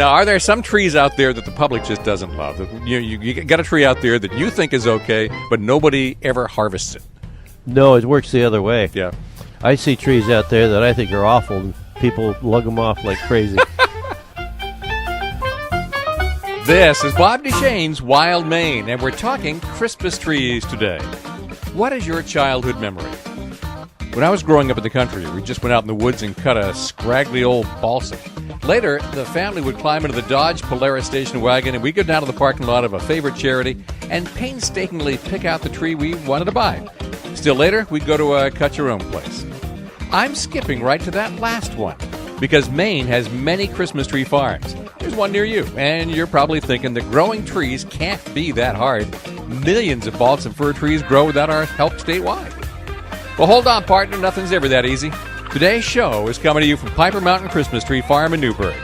Now, are there some trees out there that the public just doesn't love? You got a tree out there that you think is okay, but nobody ever harvests it. No, it works the other way. Yeah. I see trees out there that I think are awful, and people lug them off like crazy. This is Bob Duchesne's Wild Maine, and we're talking Christmas trees today. What is your childhood memory? When I was growing up in the country, we just went out in the woods and cut a scraggly old balsam. Later, the family would climb into the Dodge Polaris station wagon, and we'd go down to the parking lot of a favorite charity and painstakingly pick out the tree we wanted to buy. Still later, we'd go to a cut-your-own place. I'm skipping right to that last one, because Maine has many Christmas tree farms. There's one near you, and you're probably thinking that growing trees can't be that hard. Millions of balsam fir trees grow without our help statewide. Well, hold on, partner. Nothing's ever that easy. Today's show is coming to you from Piper Mountain Christmas Tree Farm in Newburgh.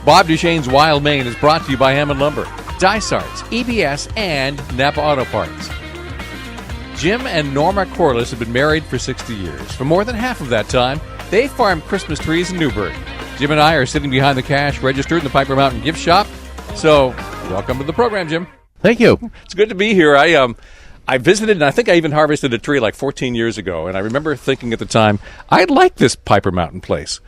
Bob Duchesne's Wild Maine is brought to you by Hammond Lumber, Dysarts, EBS, and Napa Auto Parts. Jim and Norma Corliss have been married for 60 years. For more than half of that time, they farm Christmas trees in Newburgh. Jim and I are sitting behind the cash register in the Piper Mountain gift shop. So, welcome to the program, Jim. Thank you. It's good to be here. I visited, and I think I even harvested a tree like 14 years ago, and I remember thinking at the time, I like this Piper Mountain place.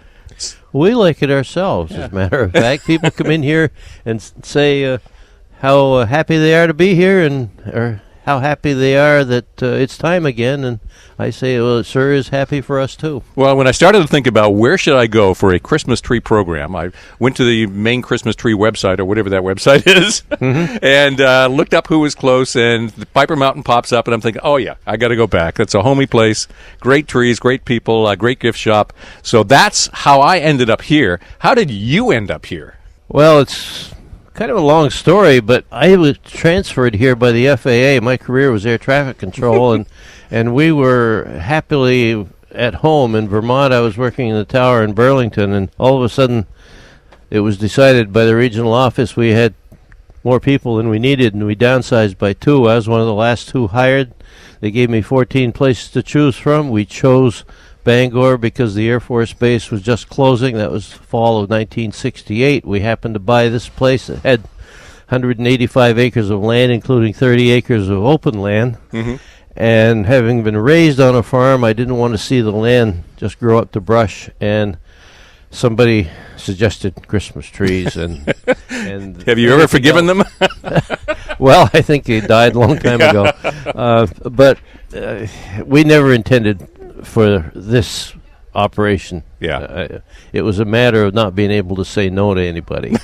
We like it ourselves, as a matter of fact. People come in here and say how happy they are to be here, or how happy they are that it's time again, and I say, well, it sure is happy for us, too. Well, when I started to think about where should I go for a Christmas tree program, I went to the Maine Christmas Tree website, or whatever that website is, and looked up who was close, and the Piper Mountain pops up, and I'm thinking, oh, yeah, I got to go back. That's a homey place, great trees, great people, great gift shop. So that's how I ended up here. How did you end up here? Well, it's kind of a long story, but I was transferred here by the FAA. My career was air traffic control, and we were happily at home in Vermont. I was working in the tower in Burlington, and all of a sudden it was decided by the regional office we had more people than we needed, and we downsized by 2. I was one of the last 2 hired. They gave me 14 places to choose from. We chose Bangor because the Air Force Base was just closing. That was fall of 1968. We happened to buy this place. It had 185 acres of land, including 30 acres of open land. And having been raised on a farm, I didn't want to see the land just grow up to brush. And somebody suggested Christmas trees. And have you ever forgiven them? Well, I think they died a long time ago. But we never intended for this operation. Yeah. It was a matter of not being able to say no to anybody.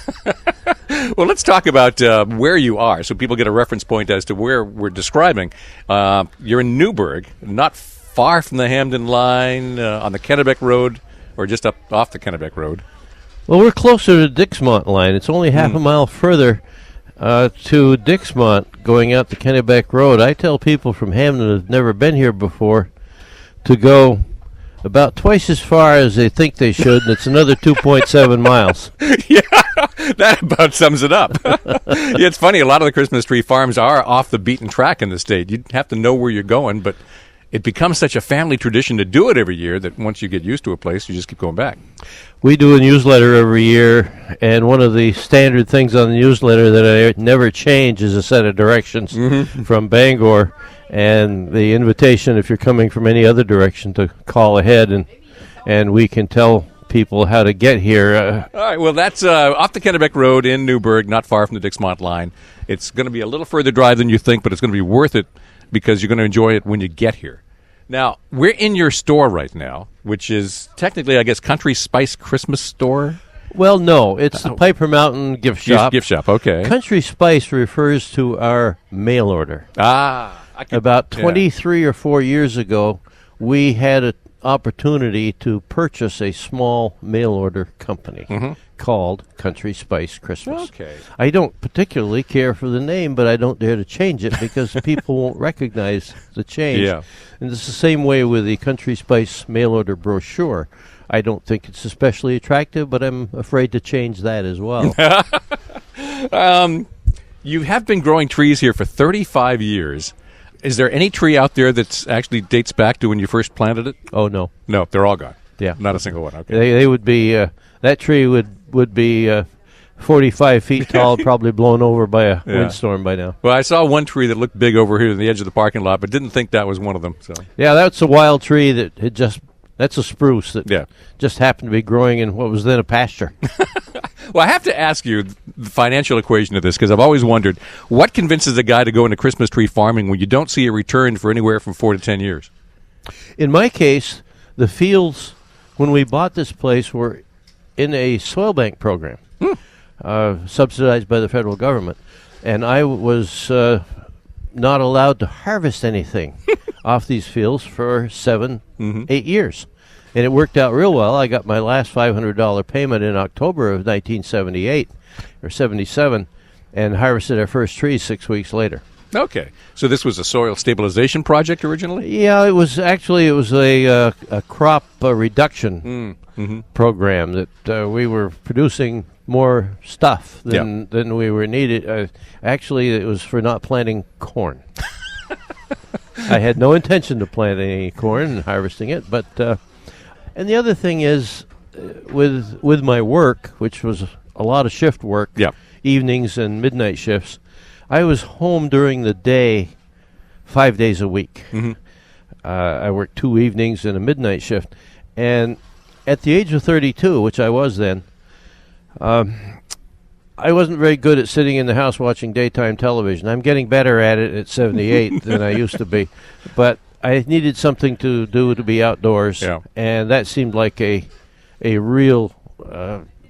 Well, let's talk about where you are so people get a reference point as to where we're describing. You're in Newburgh, not far from the Hamden line, on the Kennebec Road, or just up off the Kennebec Road. Well, we're closer to Dixmont line. It's only half a mile further to Dixmont going out the Kennebec Road. I tell people from Hamden who have never been here before to go about twice as far as they think they should, and it's another 2.7 miles. Yeah, that about sums it up. Yeah, it's funny. A lot of the Christmas tree farms are off the beaten track in the state. You have to know where you're going, but it becomes such a family tradition to do it every year that once you get used to a place, you just keep going back. We do a newsletter every year, and one of the standard things on the newsletter that I never change is a set of directions from Bangor, and the invitation, if you're coming from any other direction, to call ahead, and we can tell people how to get here. All right, well, that's off the Kennebec Road in Newburgh, not far from the Dixmont line. It's going to be a little further drive than you think, but it's going to be worth it because you're going to enjoy it when you get here. Now, we're in your store right now, which is technically, I guess, Country Spice Christmas Store? Well, no, it's the Piper Mountain gift shop. Gift shop, okay. Country Spice refers to our mail order. About 23 or 4 years ago, we had an opportunity to purchase a small mail order company called Country Spice Christmas. Okay. I don't particularly care for the name, but I don't dare to change it because people won't recognize the change. Yeah. And it's the same way with the Country Spice mail order brochure. I don't think it's especially attractive, but I'm afraid to change that as well. You have been growing trees here for 35 years. Is there any tree out there that's actually dates back to when you first planted it? Oh, no. No, they're all gone. Yeah. Not a single one. Okay. They would be, that tree would be 45 feet tall, probably blown over by a windstorm by now. Well, I saw one tree that looked big over here at the edge of the parking lot, but didn't think that was one of them. So yeah, that's a wild tree that had that's a spruce that just happened to be growing in what was then a pasture. Well, I have to ask you the financial equation of this, because I've always wondered, what convinces a guy to go into Christmas tree farming when you don't see a return for anywhere from 4 to 10 years? In my case, the fields, when we bought this place, were in a soil bank program, subsidized by the federal government. And I was not allowed to harvest anything off these fields for 7, 8 years. And it worked out real well. I got my last $500 payment in October of 1978 or 77 and harvested our first trees 6 weeks later. Okay. So this was a soil stabilization project originally? Yeah, it was a crop reduction program that we were producing more stuff than we were needed. Actually, it was for not planting corn. I had no intention of planting any corn and harvesting it, but and the other thing is with my work, which was a lot of shift work, evenings and midnight shifts, I was home during the day 5 days a week. I worked 2 evenings and a midnight shift, and at the age of 32, which I was then, I wasn't very good at sitting in the house watching daytime television. I'm getting better at it at 78 than I used to be. But I needed something to do to be outdoors, and that seemed like a real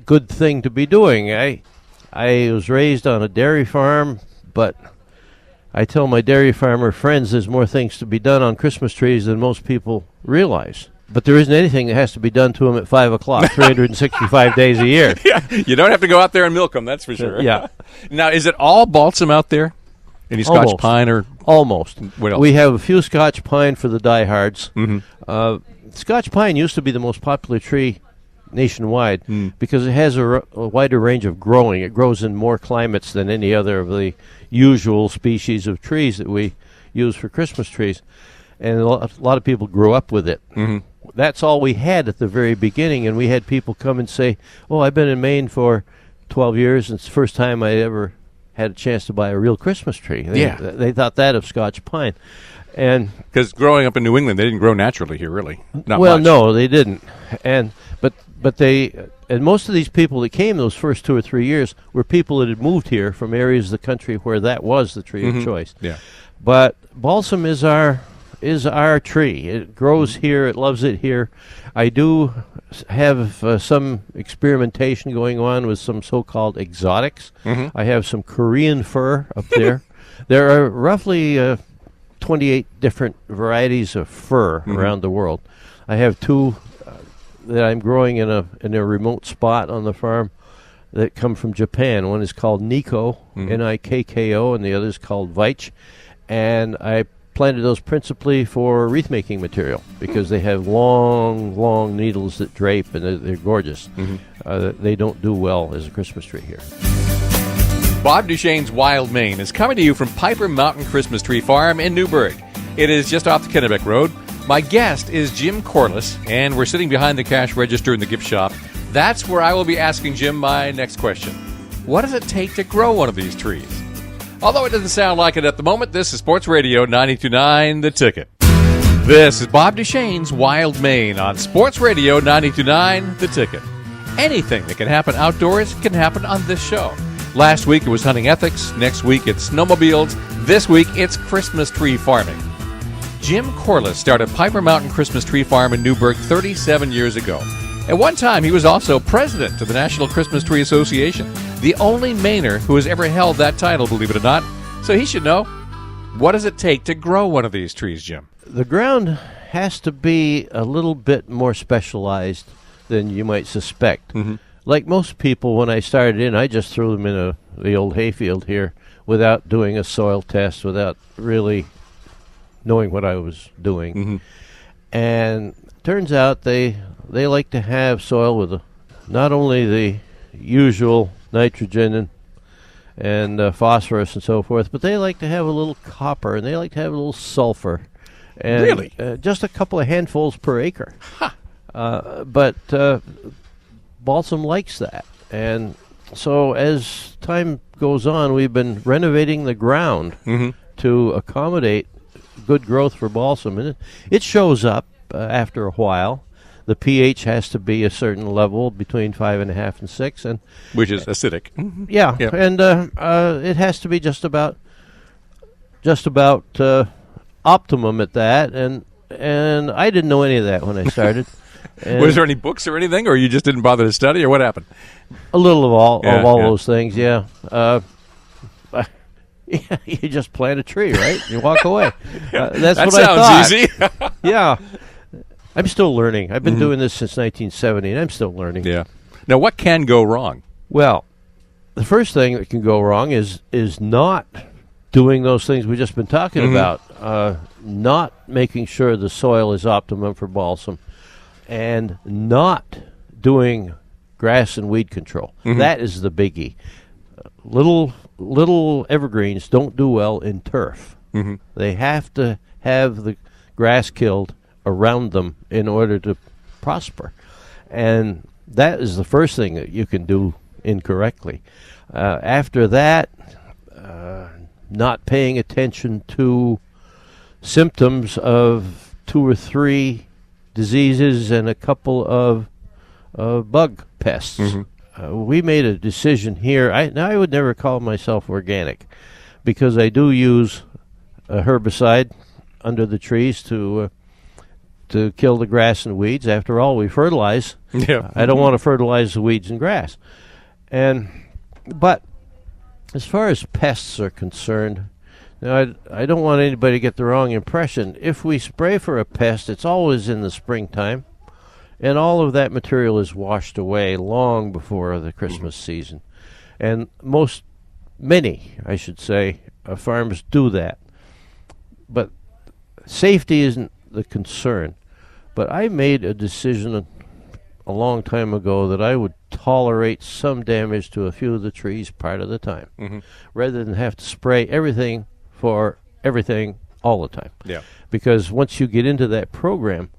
good thing to be doing. I was raised on a dairy farm, but I tell my dairy farmer friends there's more things to be done on Christmas trees than most people realize. But there isn't anything that has to be done to them at 5 o'clock, 365 days a year. Yeah, you don't have to go out there and milk them, that's for sure. Yeah. Now, is it all balsam out there? Any Scotch pine or? Almost. What else? We have a few Scotch pine for the diehards. Scotch pine used to be the most popular tree nationwide because it has a wider range of growing. It grows in more climates than any other of the usual species of trees that we use for Christmas trees. And a lot of people grew up with it. That's all we had at the very beginning, and we had people come and say, "Oh, I've been in Maine for 12 years, and it's the first time I ever had a chance to buy a real Christmas tree." They thought that of Scotch pine. And because growing up in New England, they didn't grow naturally here, really. Not well, much. No, they didn't. But most of these people that came those first 2 or 3 years were people that had moved here from areas of the country where that was the tree of choice. Yeah. But balsam is our tree. It grows here. It loves it here. I do have some experimentation going on with some so-called exotics. I have some Korean fir up there. There are roughly 28 different varieties of fir around the world. I have 2 that I'm growing in a remote spot on the farm that come from Japan. One is called Nikko, Nikko, and the other is called Veitch. And I planted those principally for wreath-making material because they have long needles that drape, and they're gorgeous. They don't do well as a Christmas tree here. Bob Duchesne's Wild Maine is coming to you from Piper Mountain Christmas Tree Farm in Newburgh. It is just off the Kennebec Road. My guest is Jim Corliss, and we're sitting behind the cash register in the gift shop. That's where I will be asking Jim my next question. What does it take to grow one of these trees? Although it doesn't sound like it at the moment, this is Sports Radio 92.9 The Ticket. This is Bob Duchesne's Wild Maine on Sports Radio 92.9 The Ticket. Anything that can happen outdoors can happen on this show. Last week it was hunting ethics. Next week it's snowmobiles. This week it's Christmas tree farming. Jim Corliss started Piper Mountain Christmas Tree Farm in Newburgh 37 years ago. At one time, he was also president of the National Christmas Tree Association, the only Mainer who has ever held that title, believe it or not. So he should know. What does it take to grow one of these trees, Jim? The ground has to be a little bit more specialized than you might suspect. Like most people, when I started in, I just threw them in the old hayfield here without doing a soil test, without really knowing what I was doing. And turns out they like to have soil with not only the usual nitrogen and phosphorus and so forth, but they like to have a little copper, and they like to have a little sulfur. And really? Just a couple of handfuls per acre. But balsam likes that. And So as time goes on, we've been renovating the ground to accommodate good growth for balsam, and it shows up after a while. The pH has to be a certain level between 5.5 and 6, and which is acidic. yeah, Yep. and it has to be just about optimum at that, and I didn't know any of that when I started. Was there any books or anything, or you just didn't bother to study, or what happened? A little of all Yeah. those things, yeah. You just plant a tree, right? You walk away. That's That what I sounds thought. easy. Yeah. I'm still learning. I've been doing this since 1970, and I'm still learning. Yeah. Now, what can go wrong? Well, the first thing that can go wrong is not doing those things we've just been talking about. Not making sure the soil is optimum for balsam, and not doing grass and weed control. That is the biggie. Little evergreens don't do well in turf. They have to have the grass killed around them in order to prosper, and that is the first thing that you can do incorrectly. After that, not paying attention to symptoms of 2 or 3 diseases and a couple of bug pests. We made a decision here. I would never call myself organic, because I do use a herbicide under the trees to kill the grass and weeds. After all, we fertilize. Yeah. I don't want to fertilize the weeds and grass. But as far as pests are concerned, now I don't want anybody to get the wrong impression. If we spray for a pest, it's always in the springtime, and all of that material is washed away long before the Christmas season. And many, I should say, farms do that. But safety isn't the concern. But I made a decision a long time ago that I would tolerate some damage to a few of the trees part of the time, rather than have to spray everything for everything all the time. Yeah. Because once you get into that program,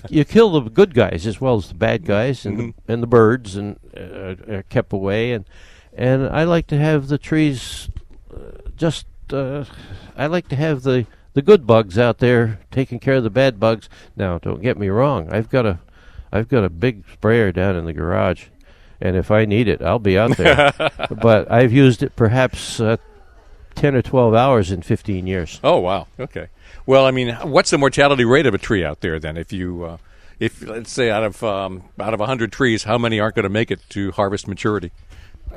you kill the good guys as well as the bad guys, and the birds and are kept away. And I like to have the trees I like to have the good bugs out there taking care of the bad bugs. Now, don't get me wrong. I've got a big sprayer down in the garage, and if I need it, I'll be out there. But I've used it perhaps 10 or 12 hours in 15 years. Oh, wow. Okay. Well, I mean, what's the mortality rate of a tree out there then? If let's say out of 100 trees, how many aren't going to make it to harvest maturity?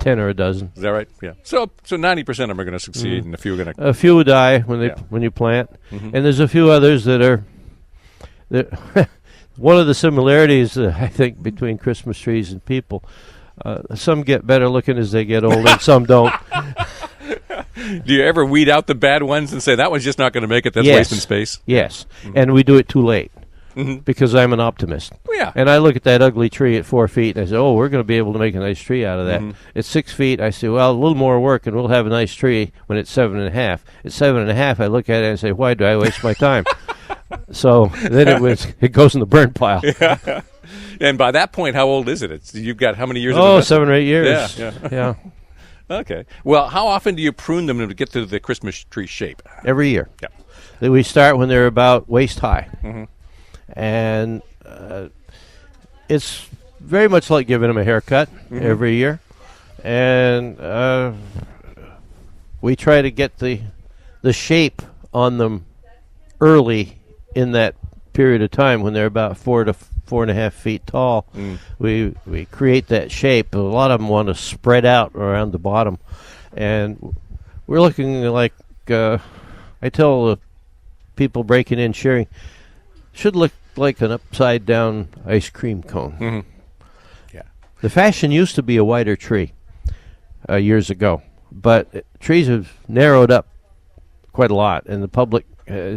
10 or a dozen. Is that right? Yeah. So 90% of them are going to succeed, and a few are going to. A few die when you plant, and there's a few others that are. One of the similarities, I think, between Christmas trees and people, some get better looking as they get older, and some don't. Do you ever weed out the bad ones and say that one's just not going to make it? That's wasting space. Yes, and we do it too late. Because I'm an optimist. Yeah. And I look at that ugly tree at 4 feet, and I say, oh, we're going to be able to make a nice tree out of that. At 6 feet, I say, well, a little more work, and we'll have a nice tree when it's 7.5. At 7.5, I look at it and say, why do I waste my time? So then it goes in the burn pile. Yeah. And by that point, how old is it? You've got how many years? Oh, 7 or 8 years. Yeah. Okay. Well, how often do you prune them to get to the Christmas tree shape? Every year. Yeah. We start when they're about waist high. And it's very much like giving them a haircut every year. And we try to get the shape on them early in that period of time when they're about 4 to 4.5 feet tall. We create that shape. A lot of them want to spread out around the bottom. And we're looking like, I tell the people breaking in, shearing, should look like an upside-down ice cream cone. Yeah. The fashion used to be a wider tree years ago, but trees have narrowed up quite a lot, and the public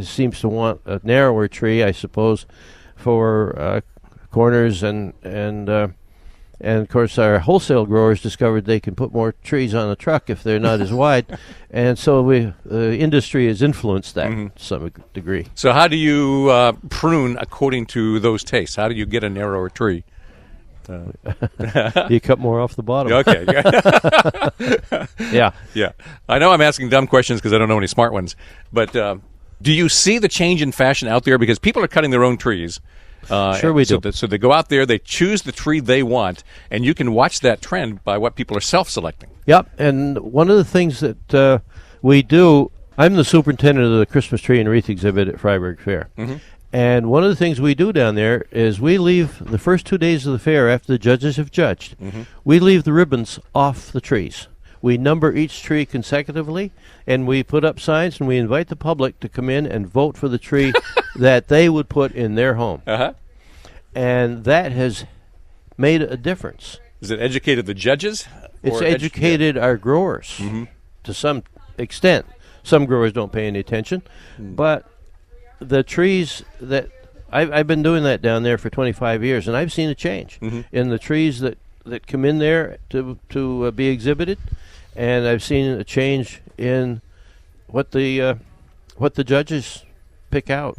seems to want a narrower tree, I suppose, for corners, and of course our wholesale growers discovered they can put more trees on a truck if they're not as wide, and so the industry has influenced that to some degree. So how do you prune according to those tastes? How do you get a narrower tree? You cut more off the bottom. Okay. Yeah. Yeah. I know I'm asking dumb questions because I don't know any smart ones. But do you see the change in fashion out there? Because people are cutting their own trees. Sure we do. So they go out there, they choose the tree they want, and you can watch that trend by what people are self-selecting. Yep. And one of the things that we do, I'm the superintendent of the Christmas tree and wreath exhibit at Freiburg Fair. Mm-hmm. And one of the things we do down there is we leave the first 2 days of the fair after the judges have judged. We leave the ribbons off the trees. We number each tree consecutively, and we put up signs, and we invite the public to come in and vote for the tree that they would put in their home. Uh-huh. And that has made a difference. Has it educated the judges? It's educated our growers to some extent. Some growers don't pay any attention, but the trees that I've been doing that down there for 25 years, and I've seen a change in the trees that come in there to be exhibited, and I've seen a change in what the judges pick out.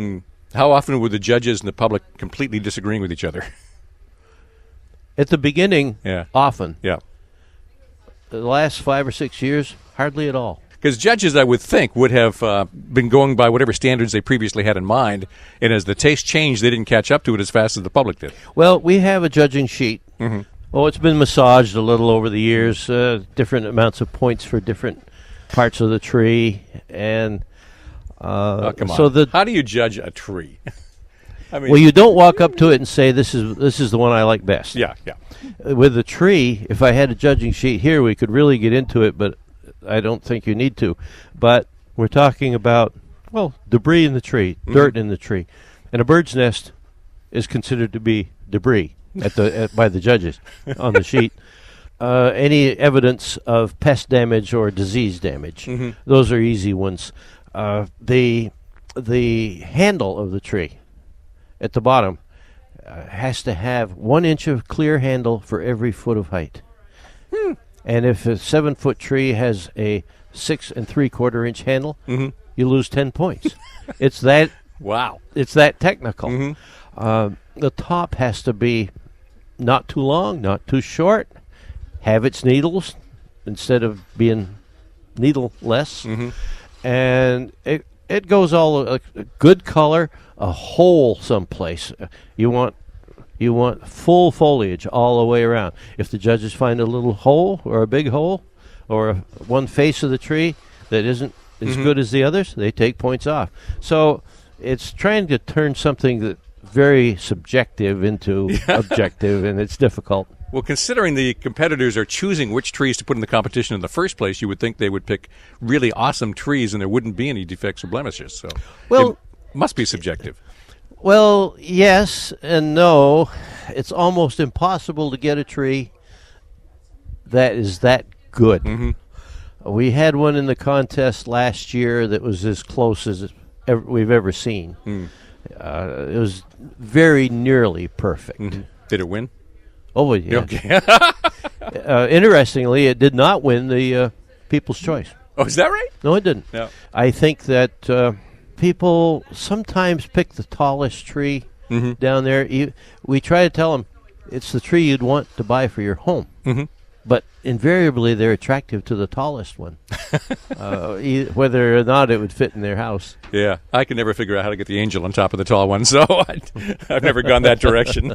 How often were the judges and the public completely disagreeing with each other? At the beginning, often. Yeah. The last 5 or 6 years, hardly at all. Because judges, I would think, would have been going by whatever standards they previously had in mind, and as the taste changed, they didn't catch up to it as fast as the public did. Well, we have a judging sheet. Oh, it's been massaged a little over the years, different amounts of points for different parts of the tree, and come on. so how do you judge a tree? I mean, well, you don't walk up to it and say, this is the one I like best. Yeah. With the tree, if I had a judging sheet here, we could really get into it, but I don't think you need to. But we're talking about, debris in the tree, dirt in the tree. And a bird's nest is considered to be debris by the judges on the sheet. Any evidence of pest damage or disease damage, those are easy ones. The handle of the tree at the bottom has to have 1 inch of clear handle for every foot of height. And if a 7-foot tree has a 6 3/4 inch handle, you lose 10 points. It's that It's that technical. The top has to be not too long, not too short. Have its needles instead of being needle-less, and it goes all a good color, a hole someplace. You want full foliage all the way around. If the judges find a little hole or a big hole or one face of the tree that isn't as good as the others, they take points off. So it's trying to turn something that very subjective into objective, and it's difficult. Well, considering the competitors are choosing which trees to put in the competition in the first place, you would think they would pick really awesome trees and there wouldn't be any defects or blemishes. So it must be subjective. Well, yes and no. It's almost impossible to get a tree that is that good. We had one in the contest last year that was as close as we've ever seen. It was very nearly perfect. Did it win? Oh, yeah. Okay. Interestingly, it did not win the People's Choice. Oh, is that right? No, it didn't. No. I think that people sometimes pick the tallest tree down there. We try to tell them it's the tree you'd want to buy for your home. But invariably, they're attractive to the tallest one, whether or not it would fit in their house. Yeah, I can never figure out how to get the angel on top of the tall one, so I've never gone that direction.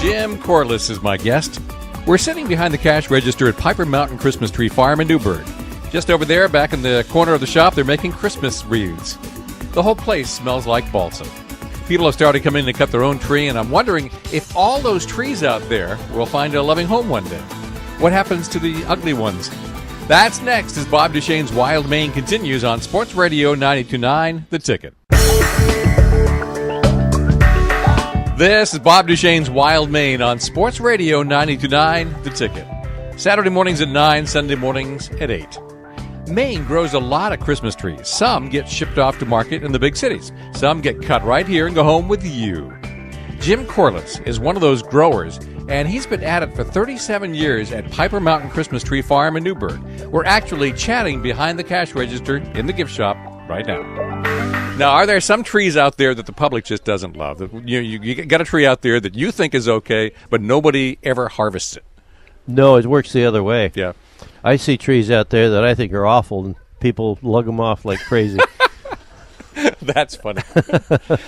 Jim Corliss is my guest. We're sitting behind the cash register at Piper Mountain Christmas Tree Farm in Newburgh. Just over there, back in the corner of the shop, they're making Christmas wreaths. The whole place smells like balsam. People have started coming in to cut their own tree, and I'm wondering if all those trees out there will find a loving home one day. What happens to the ugly ones? That's next as Bob Duchesne's Wild Maine continues on Sports Radio 92.9 The Ticket. This is Bob Duchesne's Wild Maine on Sports Radio 92.9 The Ticket. Saturday mornings at 9, Sunday mornings at 8. Maine grows a lot of Christmas trees. Some get shipped off to market in the big cities. Some get cut right here and go home with you. Jim Corliss is one of those growers, and he's been at it for 37 years at Piper Mountain Christmas Tree Farm in Newburgh. We're actually chatting behind the cash register in the gift shop right now. Now, are there some trees out there that the public just doesn't love? That you got a tree out there that you think is okay, but nobody ever harvests it. No, it works the other way. Yeah. I see trees out there that I think are awful, and people lug them off like crazy. That's funny.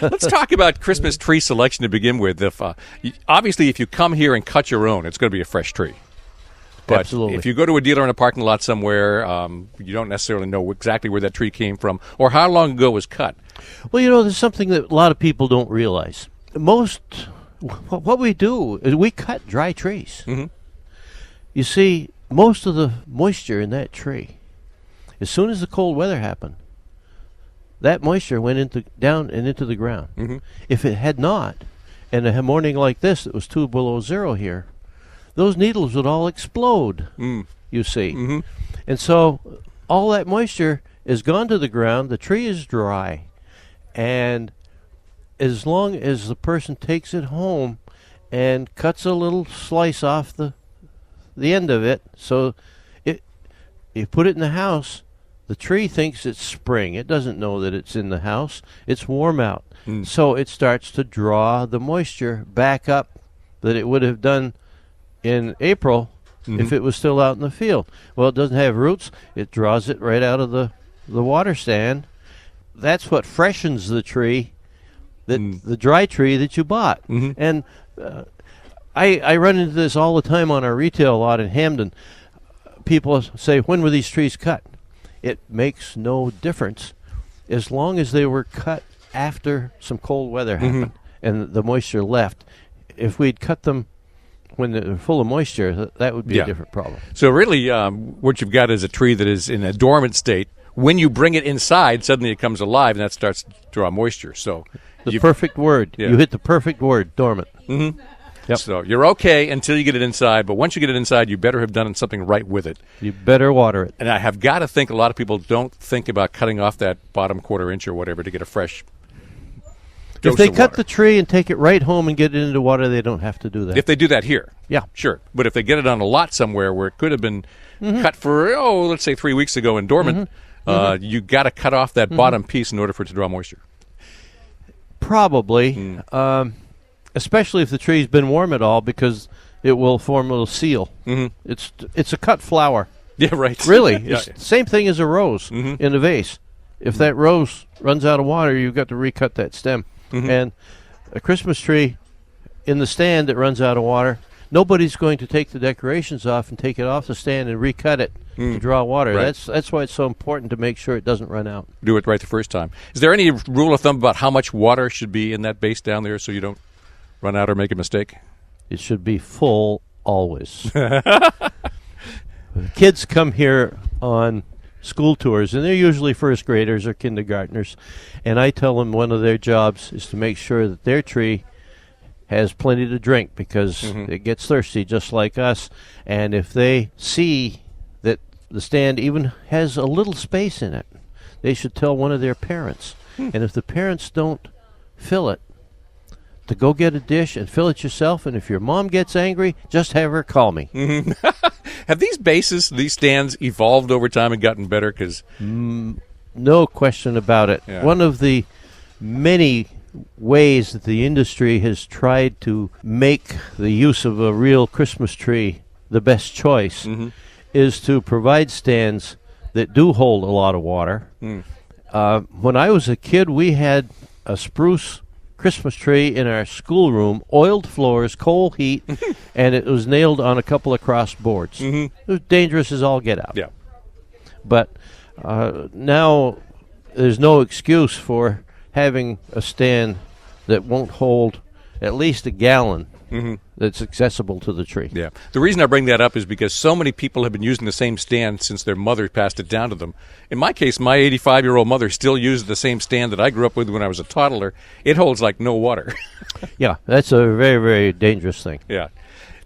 Let's talk about Christmas tree selection to begin with. Obviously, if you come here and cut your own, it's going to be a fresh tree. But Absolutely. if you go to a dealer in a parking lot somewhere, you don't necessarily know exactly where that tree came from or how long ago it was cut. Well, there's something that a lot of people don't realize. What we do is we cut dry trees. Mm-hmm. You see, most of the moisture in that tree, as soon as the cold weather happened, that moisture went down and into the ground. Mm-hmm. If it had not, and a morning like this, it was 2 below zero here, those needles would all explode, you see. Mm-hmm. And so all that moisture is gone to the ground, the tree is dry, and as long as the person takes it home and cuts a little slice off the end of it, so you put it in the house, the tree thinks it's spring. It doesn't know that it's in the house. It's warm out. So it starts to draw the moisture back up that it would have done in April if it was still out in the field. Well, it doesn't have roots. It draws it right out of the water stand. That's what freshens the tree, the dry tree that you bought. And I run into this all the time on our retail lot in Hamden. People say, when were these trees cut? It makes no difference as long as they were cut after some cold weather happened and the moisture left. If we'd cut them when they're full of moisture, that would be a different problem. So really what you've got is a tree that is in a dormant state. When you bring it inside, suddenly it comes alive, and that starts to draw moisture. So the perfect word. Yeah. You hit the perfect word, dormant. Mm-hmm. Yep. So you're okay until you get it inside, but once you get it inside, you better have done something right with it. You better water it. And I have got to think a lot of people don't think about cutting off that bottom quarter inch or whatever to get a fresh dose If they of cut water. the tree and take it right home and get it into water, they don't have to do that. If they do that here. Yeah. Sure. But if they get it on a lot somewhere where it could have been cut for, let's say 3 weeks ago and dormant, you got to cut off that bottom piece in order for it to draw moisture. Probably. Especially if the tree's been warm at all, because it will form a little seal. It's a cut flower. Yeah, right. Really. Yeah. It's the same thing as a rose in a vase. If that rose runs out of water, you've got to recut that stem. And a Christmas tree in the stand that runs out of water, nobody's going to take the decorations off and take it off the stand and recut it to draw water. Right. That's why it's so important to make sure it doesn't run out. Do it right the first time. Is there any rule of thumb about how much water should be in that base down there so you don't run out or make a mistake? It should be full always. Kids come here on school tours, and they're usually first graders or kindergartners, and I tell them one of their jobs is to make sure that their tree has plenty to drink, because it gets thirsty just like us. And if they see that the stand even has a little space in it, they should tell one of their parents. And if the parents don't fill it, to go get a dish and fill it yourself, and if your mom gets angry, just have her call me. Have these stands evolved over time and gotten better? Because no question about it. Yeah. One of the many ways that the industry has tried to make the use of a real Christmas tree the best choice is to provide stands that do hold a lot of water. When I was a kid, we had a spruce Christmas tree in our schoolroom, oiled floors, coal heat, and it was nailed on a couple of cross boards. It was dangerous as all get out. Yeah. But now there's no excuse for having a stand that won't hold at least a gallon that's accessible to the tree. Yeah. The reason I bring that up is because so many people have been using the same stand since their mother passed it down to them. In my case, my 85-year-old mother still uses the same stand that I grew up with when I was a toddler. It holds like no water. Yeah, that's a very, very dangerous thing. Yeah.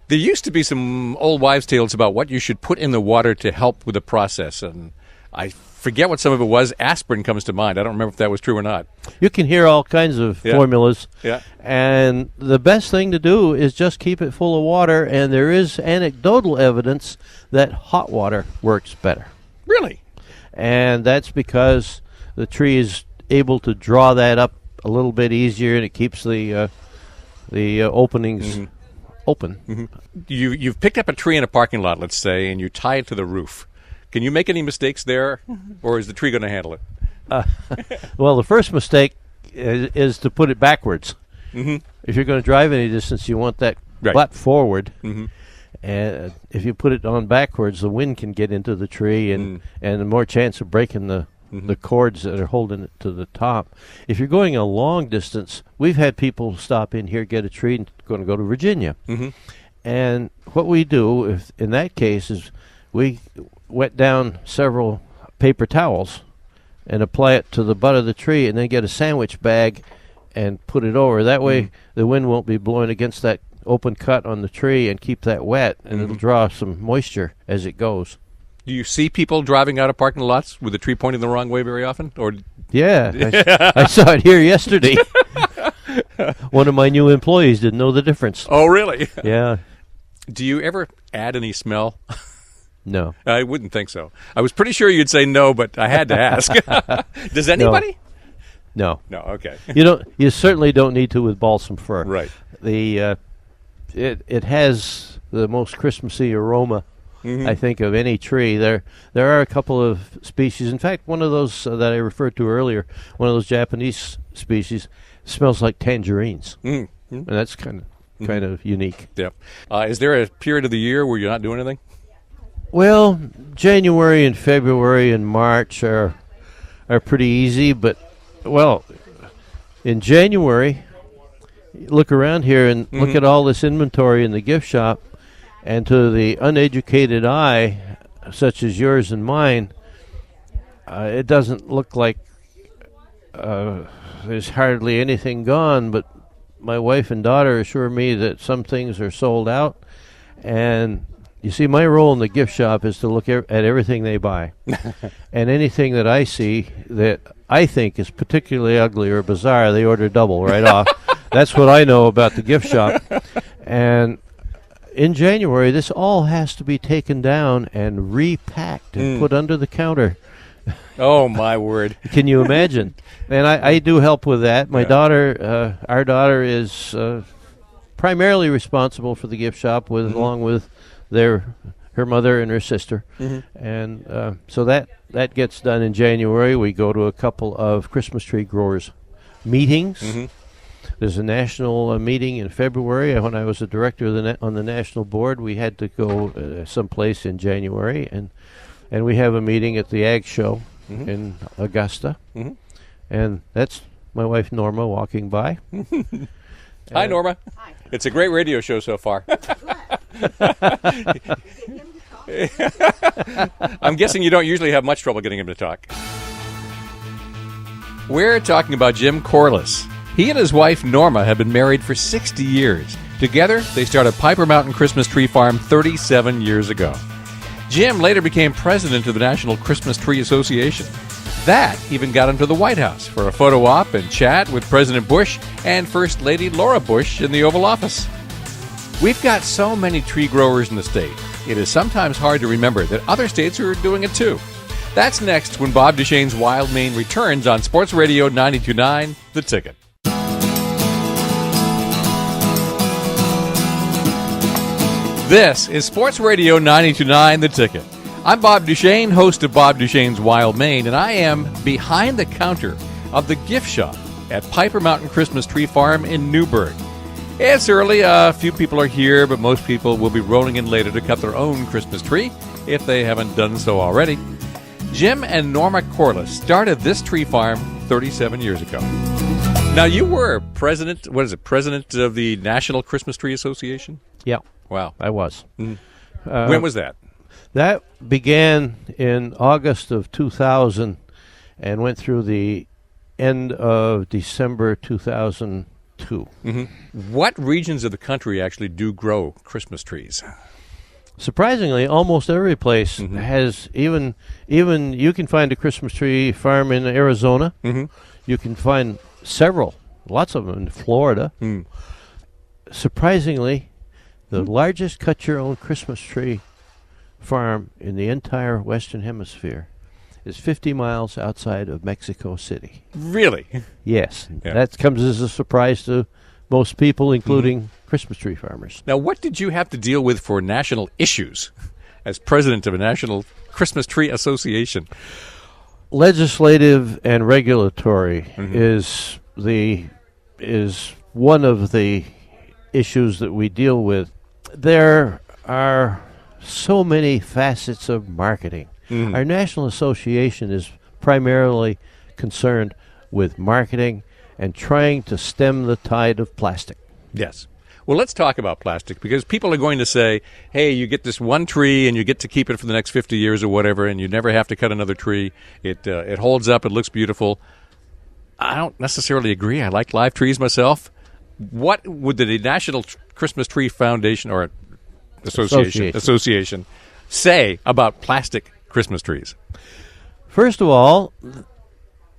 There used to be some old wives' tales about what you should put in the water to help with the process, and I forget what some of it was. Aspirin comes to mind. I don't remember if that was true or not. You can hear all kinds of formulas. Yeah. And the best thing to do is just keep it full of water, and there is anecdotal evidence that hot water works better. Really? And that's because the tree able to draw that up a little bit easier, and it keeps the openings open. You've picked up a tree in a parking lot, let's say, and you tie it to the roof. Can you make any mistakes there, or is the tree going to handle it? Well, the first mistake is to put it backwards. If you're going to drive any distance, you want that butt forward. And if you put it on backwards, the wind can get into the tree and more chance of breaking the cords that are holding it to the top. If you're going a long distance, we've had people stop in here, get a tree, and going to go to Virginia. And what we do in that case is we wet down several paper towels and apply it to the butt of the tree, and then get a sandwich bag and put it over. That way the wind won't be blowing against that open cut on the tree and keep that wet, and it'll draw some moisture as it goes. Do you see people driving out of parking lots with the tree pointing the wrong way very often? Or yeah, I saw it here yesterday. One of my new employees didn't know the difference. Oh, really? Yeah. Do you ever add any smell? No. I wouldn't think so. I was pretty sure you'd say no, but I had to ask. Does anybody? No. No, okay. You certainly don't need to with balsam fir. Right. It has the most Christmassy aroma, I think, of any tree. There are a couple of species. In fact, one of those that I referred to earlier, one of those Japanese species, smells like tangerines, and that's kind of unique. Yep. Is there a period of the year where you're not doing anything? Well, January and February and March are pretty easy, but in January, look around here and look at all this inventory in the gift shop, and to the uneducated eye, such as yours and mine, it doesn't look like there's hardly anything gone, but my wife and daughter assure me that some things are sold out, and you see, my role in the gift shop is to look at everything they buy. And anything that I see that I think is particularly ugly or bizarre, they order double right off. That's what I know about the gift shop. And in January, this all has to be taken down and repacked and put under the counter. Oh, my word. Can you imagine? And I do help with that. My daughter, our daughter, is primarily responsible for the gift shop, along with her mother and her sister, and so that gets done in January. We go to a couple of Christmas tree growers meetings. There's a national meeting in February. When I was a director of on the national board, we had to go someplace in January, and we have a meeting at the Ag Show in Augusta, and that's my wife Norma walking by. Hi, Norma. Hi. It's a great radio show so far. I'm guessing you don't usually have much trouble getting him to talk. We're talking about Jim Corliss. He and his wife, Norma, have been married for 60 years. Together, they started Piper Mountain Christmas Tree Farm 37 years ago. Jim later became president of the National Christmas Tree Association. That even got him to the White House for a photo op and chat with President Bush and First Lady Laura Bush in the Oval Office. We've got so many tree growers in the state, it is sometimes hard to remember that other states are doing it too. That's next when Bob Duchesne's Wild Maine returns on Sports Radio 92.9, The Ticket. This is Sports Radio 92.9, The Ticket. I'm Bob Duchesne, host of Bob Duchesne's Wild Maine, and I am behind the counter of the gift shop at Piper Mountain Christmas Tree Farm in Newburgh. It's early, a few people are here, but most people will be rolling in later to cut their own Christmas tree, if they haven't done so already. Jim and Norma Corliss started this tree farm 37 years ago. Now, you were president of the National Christmas Tree Association? Yeah. Wow. I was. When was that? That began in August of 2000 and went through the end of December 2002. What regions of the country actually do grow Christmas trees? Surprisingly, almost every place has, even you can find a Christmas tree farm in Arizona. You can find lots of them in Florida. Surprisingly, the largest cut-your-own Christmas tree farm in the entire Western Hemisphere is 50 miles outside of Mexico City. Really? Yes. Yeah. That comes as a surprise to most people, including Christmas tree farmers. Now, what did you have to deal with for national issues as president of a National Christmas Tree Association? Legislative and regulatory is one of the issues that we deal with. There are so many facets of marketing. Our National Association is primarily concerned with marketing and trying to stem the tide of plastic. Yes. Well, let's talk about plastic, because people are going to say, hey, you get this one tree and you get to keep it for the next 50 years or whatever, and you never have to cut another tree. It holds up. It looks beautiful. I don't necessarily agree. I like live trees myself. What would the National Christmas Tree Foundation or Association say about plastic Christmas trees? First of all,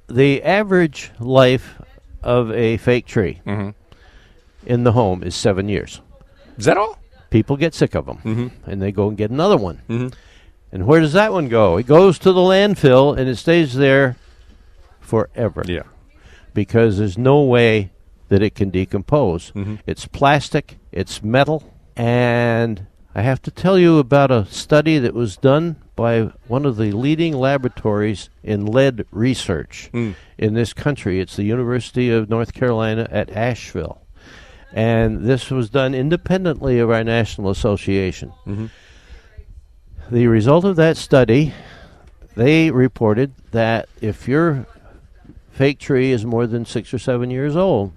the average life of a fake tree in the home is 7 years. Is that all? People get sick of them, and they go and get another one. And where does that one go? It goes to the landfill, and it stays there forever. Yeah. Because there's no way that it can decompose. It's plastic, it's metal, and I have to tell you about a study that was done by one of the leading laboratories in lead research in this country. It's the University of North Carolina at Asheville. And this was done independently of our National Association. The result of that study, they reported that if your fake tree is more than 6 or 7 years old,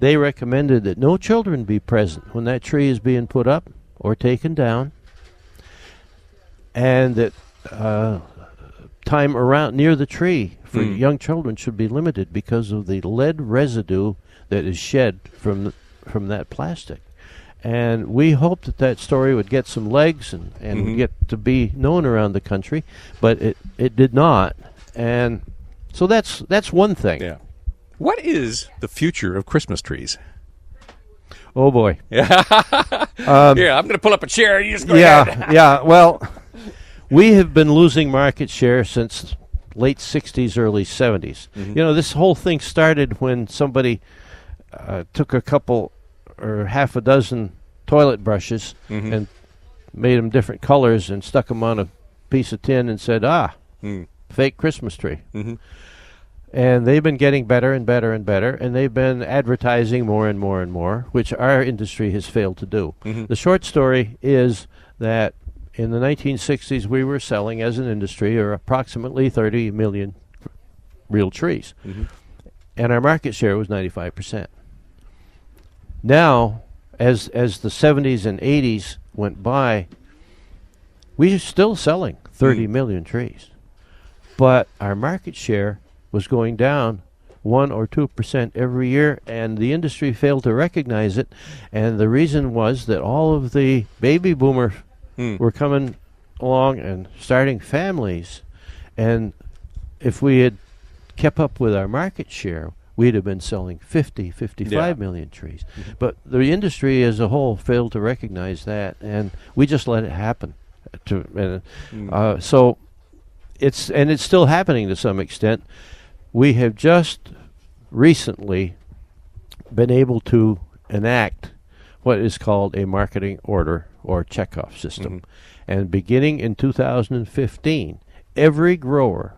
they recommended that no children be present when that tree is being put up or taken down, and that time around near the tree for young children should be limited because of the lead residue that is shed from that plastic. And we hoped that story would get some legs and get to be known around the country, but it did not. And so that's one thing. Yeah. What is the future of Christmas trees? Oh boy. Yeah, I'm going to pull up a chair. You just go ahead. Yeah. Well, we have been losing market share since late 60s, early 70s. You know, this whole thing started when somebody took a couple or half a dozen toilet brushes and made them different colors and stuck them on a piece of tin and said, fake Christmas tree. And they've been getting better and better and better, and they've been advertising more and more and more, which our industry has failed to do. The short story is that in the 1960s, we were selling as an industry approximately 30 million real trees, and our market share was 95%. Now, as the 70s and 80s went by, we are still selling 30 million trees, but our market share was going down 1 or 2% every year, and the industry failed to recognize it. And the reason was that all of the baby boomers were coming along and starting families, and if we had kept up with our market share, we'd have been selling 55 million trees. But the industry as a whole failed to recognize that, and we just let it happen. So it's still happening to some extent. We have just recently been able to enact what is called a marketing order or checkoff system. And beginning in 2015, every grower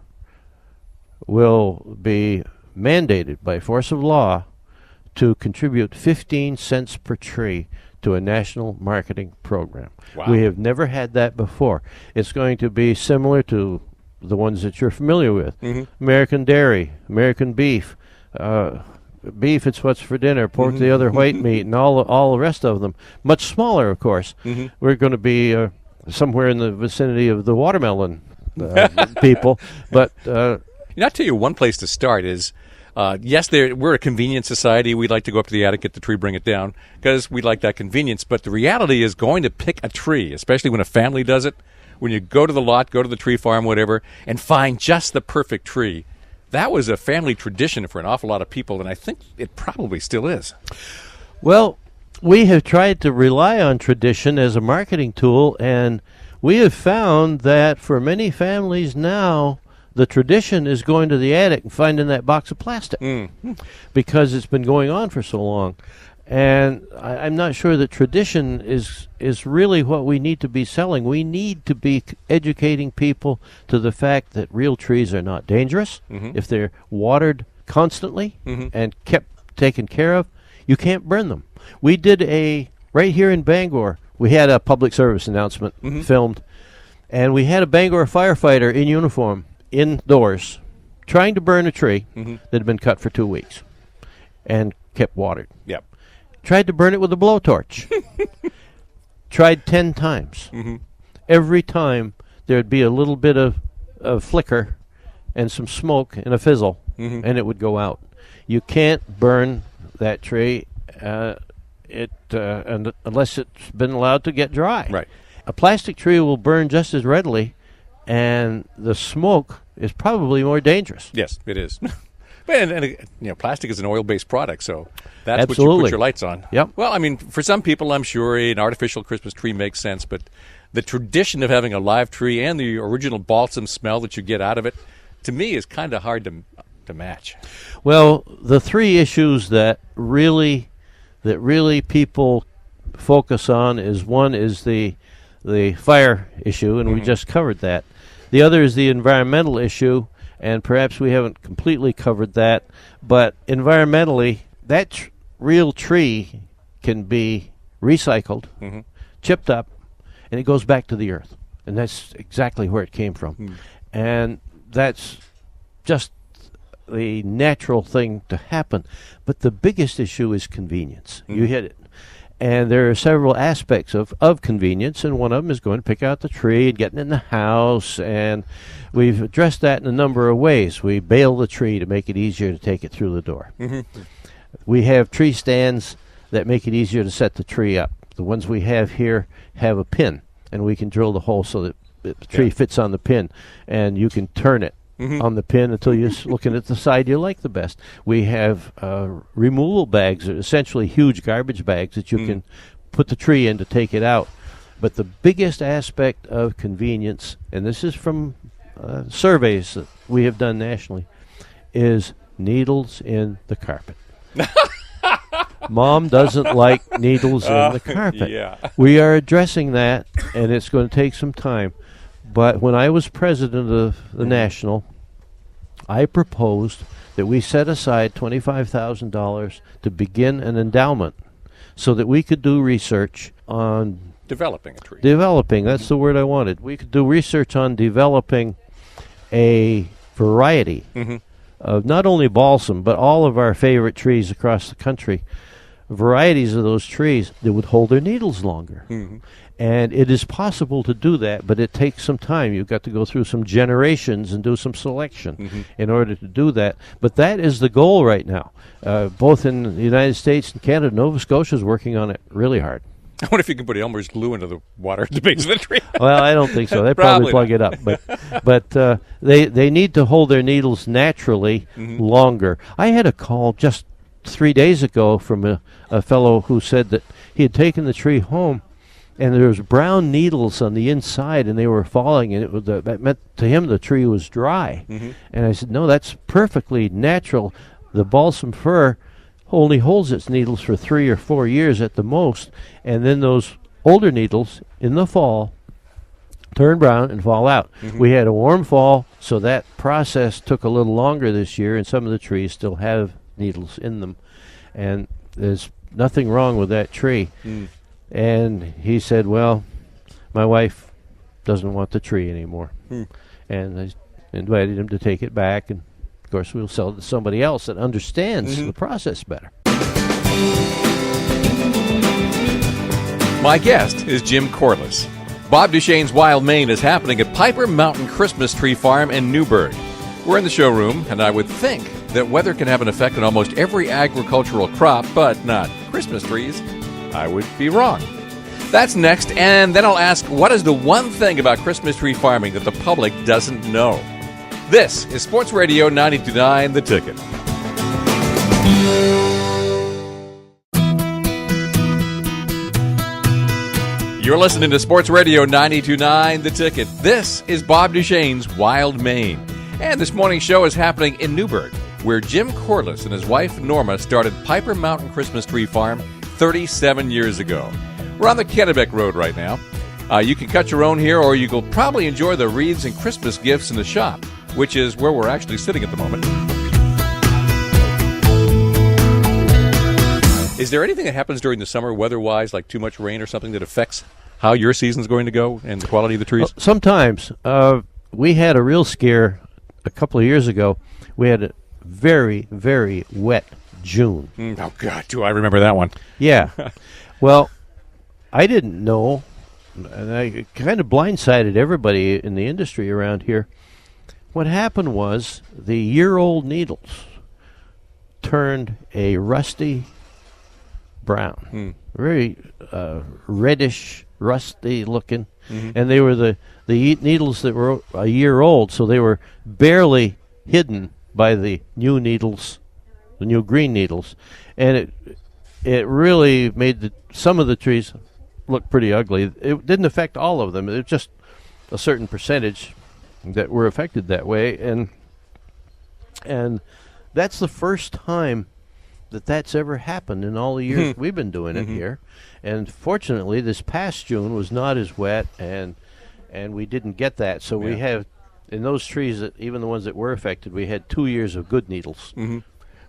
will be mandated by force of law to contribute 15 cents per tree to a national marketing program. Wow. We have never had that before. It's going to be similar to the ones that you're familiar with. American dairy, American beef. Beef, it's what's for dinner. Pork, the other white meat, and all the rest of them. Much smaller, of course. We're going to be somewhere in the vicinity of the watermelon people. But I'll tell you one place to start is, yes, we're a convenience society. We'd like to go up to the attic, get the tree, bring it down, because we like that convenience. But the reality is going to pick a tree, especially when a family does it, when you go to the lot, go to the tree farm, whatever, and find just the perfect tree. That was a family tradition for an awful lot of people, and I think it probably still is. Well, we have tried to rely on tradition as a marketing tool, and we have found that for many families now, The tradition is going to the attic and finding that box of plastic because it's been going on for so long. And I'm not sure that tradition is really what we need to be selling. We need to be educating people to the fact that real trees are not dangerous. If they're watered constantly and kept taken care of, you can't burn them. We did right here in Bangor, we had a public service announcement filmed, and we had a Bangor firefighter in uniform indoors trying to burn a tree that had been cut for 2 weeks and kept watered. Yep. Tried to burn it with a blowtorch. Tried 10 times. Every time there'd be a little bit of flicker and some smoke and a fizzle, and it would go out. You can't burn that tree unless it's been allowed to get dry. Right. A plastic tree will burn just as readily, and the smoke is probably more dangerous. Yes, it is. And plastic is an oil-based product, so that's Absolutely. what you put your lights on. Yep. Well, I mean, for some people, I'm sure an artificial Christmas tree makes sense, but the tradition of having a live tree and the original balsam smell that you get out of it, to me, is kind of hard to match. Well, the three issues that really people focus on is, one is the fire issue, and we just covered that. The other is the environmental issue, and perhaps we haven't completely covered that, but environmentally, that real tree can be recycled, chipped up, and it goes back to the earth. And that's exactly where it came from. And that's just the natural thing to happen. But the biggest issue is convenience. You hit it. And there are several aspects of convenience, and one of them is going to pick out the tree and getting in the house, and we've addressed that in a number of ways. We bale the tree to make it easier to take it through the door. We have tree stands that make it easier to set the tree up. The ones we have here have a pin, and we can drill the hole so that the tree fits on the pin, and you can turn it on the pin until you're looking at the side you like the best. We have removal bags, essentially huge garbage bags that you can put the tree in to take it out. But the biggest aspect of convenience, and this is from surveys that we have done nationally, is needles in the carpet. Mom doesn't like needles in the carpet. Yeah. We are addressing that, and it's going to take some time. But when I was president of the National, I proposed that we set aside $25,000 to begin an endowment so that we could do research on Developing a tree. That's the word I wanted. We could do research on developing a variety of not only balsam, but all of our favorite trees across the country, varieties of those trees that would hold their needles longer. And it is possible to do that, but it takes some time. You've got to go through some generations and do some selection in order to do that. But that is the goal right now. Both in the United States and Canada, Nova Scotia is working on it really hard. I wonder if you can put Elmer's glue into the water at the base of the tree. Well, I don't think so. They probably plug it up. But they need to hold their needles naturally longer. I had a call just 3 days ago from a fellow who said that he had taken the tree home, and there was brown needles on the inside, and they were falling, and that meant to him the tree was dry. And I said, no, that's perfectly natural. The balsam fir only holds its needles for 3 or 4 years at the most, and then those older needles in the fall turn brown and fall out. We had a warm fall, so that process took a little longer this year, and some of the trees still have needles in them, and there's nothing wrong with that tree. And he said, well, my wife doesn't want the tree anymore. And I invited him to take it back, and of course we'll sell it to somebody else that understands the process better. My guest is Jim Corliss. Bob Duchesne's Wild Maine is happening at Piper Mountain Christmas Tree Farm in Newburgh. We're in the showroom, and I would think that weather can have an effect on almost every agricultural crop, but not Christmas trees. I would be wrong. That's next, and then I'll ask, what is the one thing about Christmas tree farming that the public doesn't know? This is Sports Radio 92.9 The Ticket. You're listening to Sports Radio 92.9 The Ticket. This is Bob Duchesne's Wild Maine. And this morning's show is happening in Newburgh, where Jim Corliss and his wife Norma started Piper Mountain Christmas Tree Farm 37 years ago. We're on the Kennebec Road right now. You can cut your own here, or you will probably enjoy the wreaths and Christmas gifts in the shop, which is where we're actually sitting at the moment. Is there anything that happens during the summer weather-wise, like too much rain or something, that affects how your season's going to go and the quality of the trees? Well, sometimes. We had a real scare a couple of years ago. We had a very, very wet June. Oh, God, do I remember that one. Yeah. Well, I didn't know, and I kind of blindsided everybody in the industry around here. What happened was the year-old needles turned a rusty brown, very reddish, rusty looking, and they were the needles that were a year old, so they were barely hidden by the new needles, the new green needles, and it really made some of the trees look pretty ugly. It didn't affect all of them; it was just a certain percentage that were affected that way, and that's the first time that's ever happened in all the years we've been doing it here. And fortunately, this past June was not as wet, and we didn't get that. So we have, in those trees, even the ones that were affected, we had 2 years of good needles.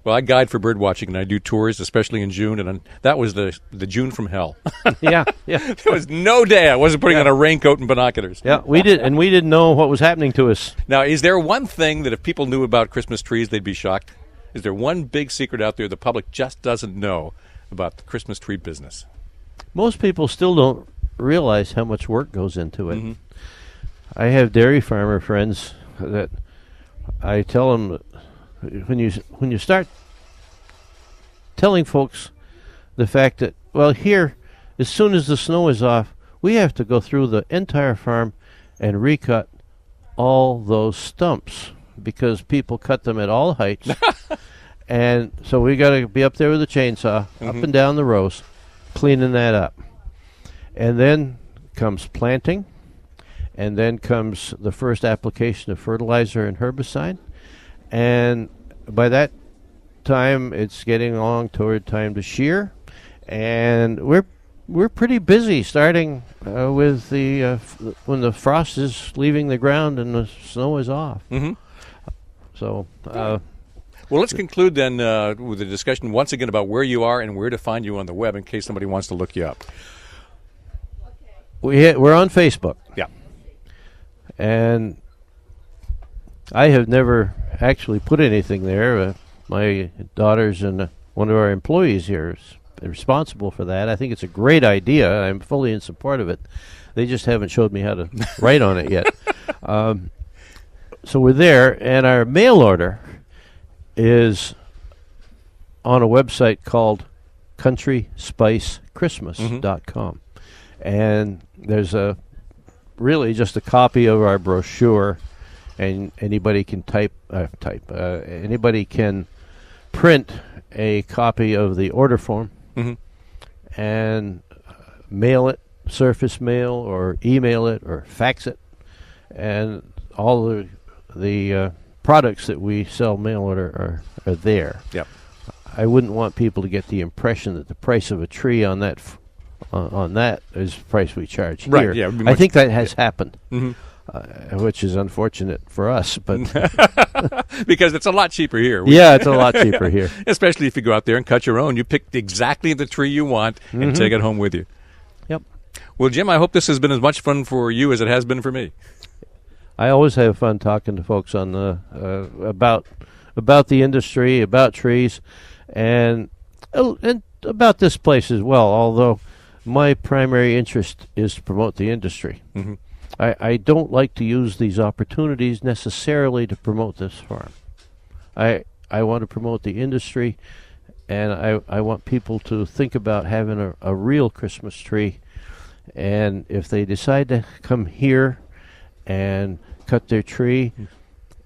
Well, I guide for bird watching, and I do tours, especially in June, and that was the June from hell. Yeah. There was no day I wasn't putting on a raincoat and binoculars. Yeah, we did, and we didn't know what was happening to us. Now, is there one thing that if people knew about Christmas trees, they'd be shocked? Is there one big secret out there the public just doesn't know about the Christmas tree business? Most people still don't realize how much work goes into it. I have dairy farmer friends that I tell them, when you start telling folks the fact that, well, here, as soon as the snow is off, we have to go through the entire farm and recut all those stumps because people cut them at all heights. And so we got to be up there with a chainsaw, up and down the rows, cleaning that up. And then comes planting, and then comes the first application of fertilizer and herbicide. And by that time, it's getting along toward time to shear. And we're pretty busy starting with when the frost is leaving the ground and the snow is off. So, well, let's conclude then with a discussion once again about where you are and where to find you on the web in case somebody wants to look you up. We're on Facebook. Yeah. And I have never actually put anything there. My daughters and one of our employees here is responsible for that. I think it's a great idea. I'm fully in support of it. They just haven't showed me how to write on it yet. So we're there, and our mail order is on a website called CountrySpiceChristmas.com. And there's really just a copy of our brochure, and anybody can anybody can print a copy of the order form and mail it, surface mail or email it or fax it, and all the products that we sell mail order are there. Yep. I wouldn't want people to get the impression that the price of a tree on that is the price we charge here. Right, yeah. I think that has happened, which is unfortunate for us. But because it's a lot cheaper here. Yeah, it's a lot cheaper here. Especially if you go out there and cut your own. You pick exactly the tree you want and take it home with you. Yep. Well, Jim, I hope this has been as much fun for you as it has been for me. I always have fun talking to folks on the about the industry, about trees, and about this place as well. Although my primary interest is to promote the industry. I don't like to use these opportunities necessarily to promote this farm. I want to promote the industry, and I want people to think about having a real Christmas tree. And if they decide to come here and cut their tree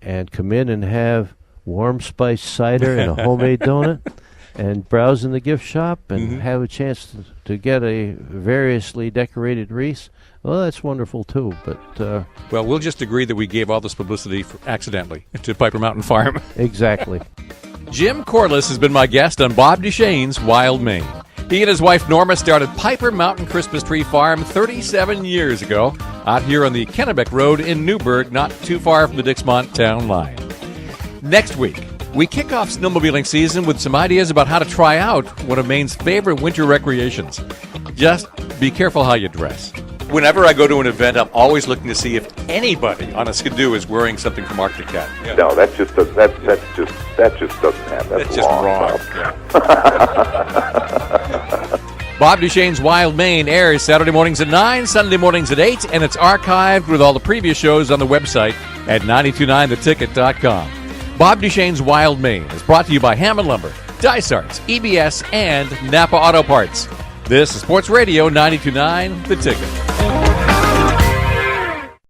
and come in and have warm spice cider and a homemade donut, and browse in the gift shop and have a chance to get a variously decorated wreath. Well, that's wonderful too. But well, we'll just agree that we gave all this publicity accidentally to Piper Mountain Farm. Exactly. Jim Corliss has been my guest on Bob Duchesne's Wild Maine. He and his wife Norma started Piper Mountain Christmas Tree Farm 37 years ago out here on the Kennebec Road in Newburgh, not too far from the Dixmont town line. Next week, we kick off snowmobiling season with some ideas about how to try out one of Maine's favorite winter recreations. Just be careful how you dress. Whenever I go to an event, I'm always looking to see if anybody on a skidoo is wearing something from Arctic Cat. Yeah. No, that just doesn't happen. That's just wrong. Bob Duchesne's Wild Maine airs Saturday mornings at 9, Sunday mornings at 8, and it's archived with all the previous shows on the website at 929theticket.com. Bob Duchesne's Wild Maine is brought to you by Hammond Lumber, Dysarts, EBS, and Napa Auto Parts. This is Sports Radio 92.9 The Ticket.